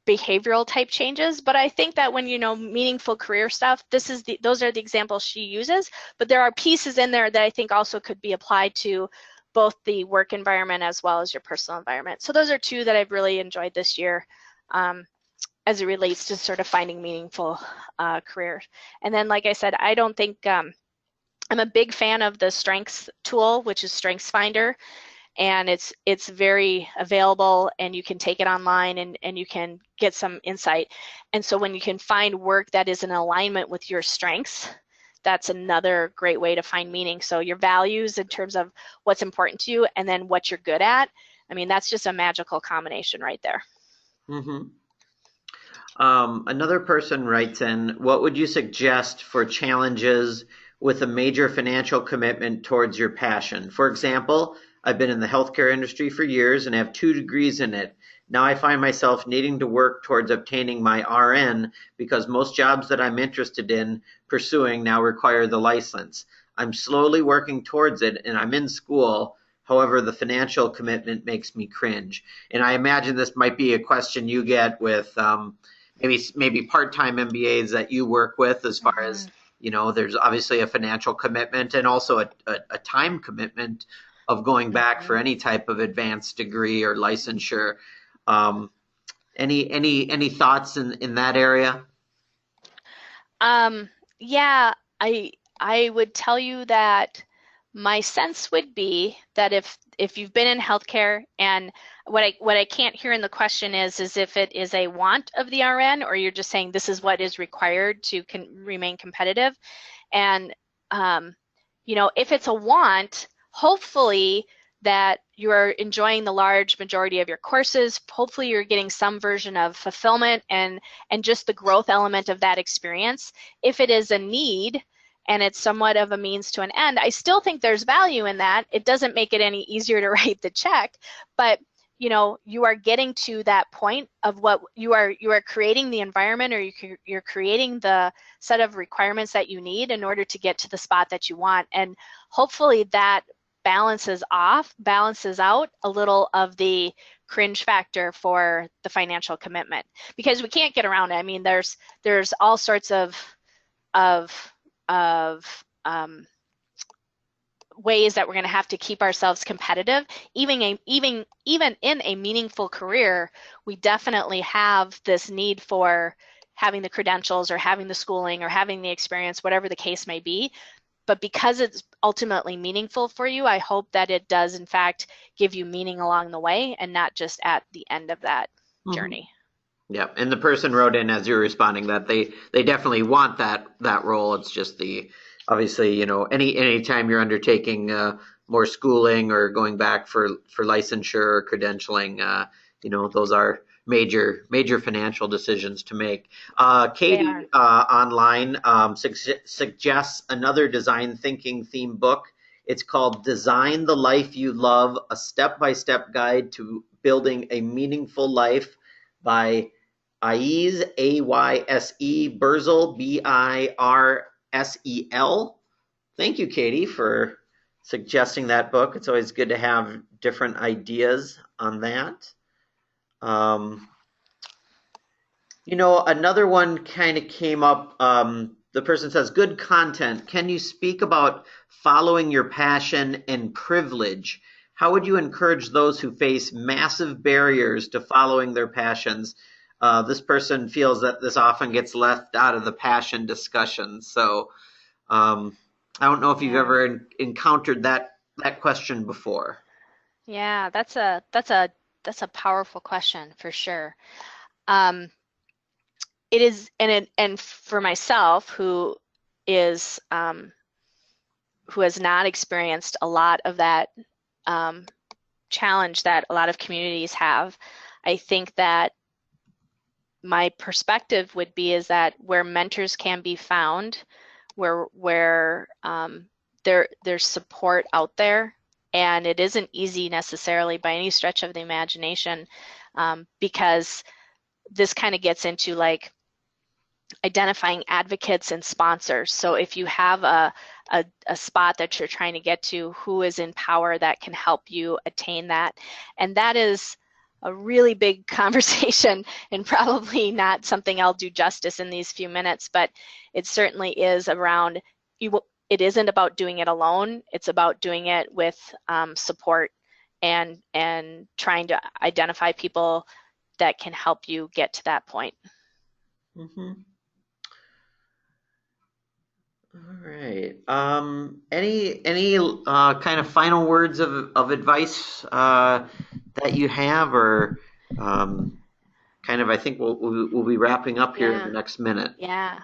behavioral type changes, but I think that when meaningful career stuff, those are the examples she uses, but there are pieces in there that I think also could be applied to both the work environment as well as your personal environment. So those are 2 that I've really enjoyed this year as it relates to sort of finding meaningful career. And then, like I said, I don't think I'm a big fan of the strengths tool, which is Strengths Finder, and it's very available, and you can take it online and you can get some insight. And so when you can find work that is in alignment with your strengths, that's another great way to find meaning. So your values in terms of what's important to you, and then what you're good at. I mean, that's just a magical combination right there. Mm-hmm. Another person writes in, what would you suggest for challenges with a major financial commitment towards your passion? For example, I've been in the healthcare industry for years and have 2 degrees in it. Now I find myself needing to work towards obtaining my RN because most jobs that I'm interested in pursuing now require the license. I'm slowly working towards it and I'm in school. However, the financial commitment makes me cringe. And I imagine this might be a question you get with maybe part-time MBAs that you work with, as far as, there's obviously a financial commitment and also a time commitment of going back for any type of advanced degree or licensure. Any thoughts in that area? Yeah, I would tell you that my sense would be that if you've been in healthcare, and what I can't hear in the question is if it is a want of the RN, or you're just saying this is what is required to remain competitive. And if it's a want, hopefully that you're enjoying the large majority of your courses. Hopefully you're getting some version of fulfillment and just the growth element of that experience. If it is a need and it's somewhat of a means to an end, I still think there's value in that. It doesn't make it any easier to write the check, but you are getting to that point of what you are creating the environment, or you're creating the set of requirements that you need in order to get to the spot that you want. And hopefully that balances out a little of the cringe factor for the financial commitment, because we can't get around it. I mean, there's all sorts of ways that we're going to have to keep ourselves competitive. Even in a meaningful career, we definitely have this need for having the credentials or having the schooling or having the experience, whatever the case may be. But because it's ultimately meaningful for you, I hope that it does, in fact, give you meaning along the way and not just at the end of that journey. Yeah, and the person wrote in as you're responding that they definitely want that role. It's just obviously, any time you're undertaking more schooling or going back for licensure or credentialing. Those are major financial decisions to make. They are. Katie online suggests another design thinking theme book. It's called Design the Life You Love, a step-by-step guide to building a meaningful life by Ayse, Ayse, Birzel, Birsel. Thank you, Katie, for suggesting that book. It's always good to have different ideas on that. Another one kind of came up. The person says, good content. Can you speak about following your passion and privilege? How would you encourage those who face massive barriers to following their passions? This person feels that this often gets left out of the passion discussion. So I don't know if you've ever encountered that question before. Yeah, that's a powerful question for sure. It is, and for myself, who has not experienced a lot of that challenge that a lot of communities have, I think that my perspective would be is that where mentors can be found, where there's support out there, and it isn't easy necessarily by any stretch of the imagination, because this kind of gets into like identifying advocates and sponsors. So if you have a spot that you're trying to get to, who is in power that can help you attain that? And that is a really big conversation, and probably not something I'll do justice in these few minutes, but it certainly is around, it isn't about doing it alone, it's about doing it with support and trying to identify people that can help you get to that point. Mm-hmm. All right. Any kind of final words of advice that you have, or kind of? I think we'll be wrapping up here in the next minute. Yeah.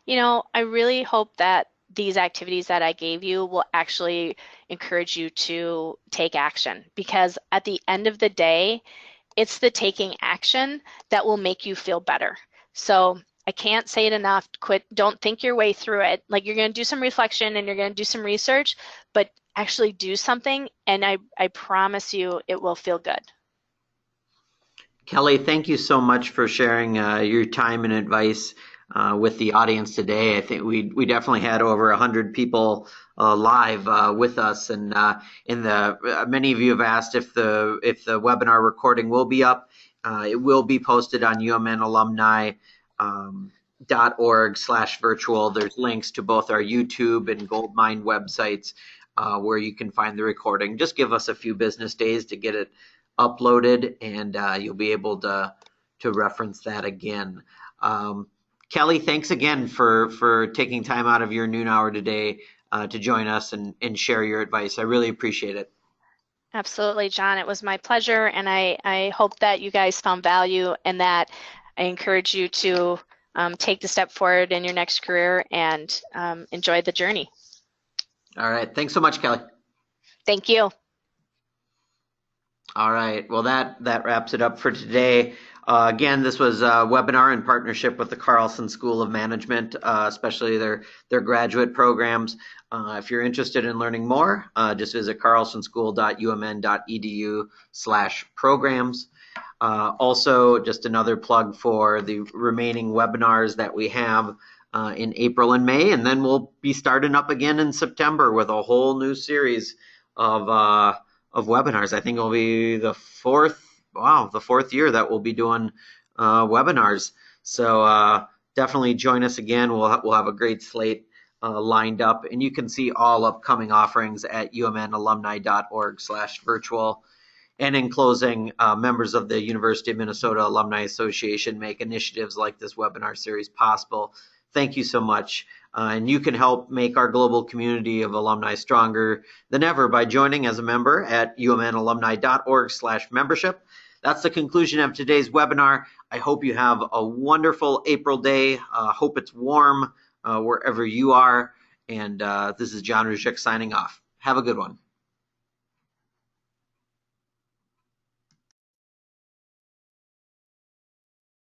I really hope that these activities that I gave you will actually encourage you to take action, because at the end of the day, it's the taking action that will make you feel better. So I can't say it enough. Don't think your way through it. Like, you're going to do some reflection and you're going to do some research, but actually do something, and I promise you it will feel good. Kelly, thank you so much for sharing your time and advice with the audience today. I think we definitely had over 100 people live with us, and many of you have asked if the webinar recording will be up. It will be posted on umnalumni.org/virtual. There's links to both our YouTube and Goldmine websites where you can find the recording. Just give us a few business days to get it uploaded, and you'll be able to reference that again. Kelly, thanks again for taking time out of your noon hour today to join us and share your advice. I really appreciate it. Absolutely, John. It was my pleasure, and I hope that you guys found value, and that I encourage you to take the step forward in your next career and enjoy the journey. All right. Thanks so much, Kelly. Thank you. All right. Well, that wraps it up for today. Again, this was a webinar in partnership with the Carlson School of Management, especially their graduate programs. If you're interested in learning more, just visit carlsonschool.umn.edu/programs. Also, just another plug for the remaining webinars that we have in April and May, and then we'll be starting up again in September with a whole new series of webinars. I think it'll be the fourth year that we'll be doing webinars. So definitely join us again. We'll have a great slate lined up, and you can see all upcoming offerings at umnalumni.org/virtual. And in closing, members of the University of Minnesota Alumni Association make initiatives like this webinar series possible. Thank you so much. And you can help make our global community of alumni stronger than ever by joining as a member at umnalumni.org/membership. That's the conclusion of today's webinar. I hope you have a wonderful April day. Hope it's warm wherever you are. And this is John Ruzicka signing off. Have a good one.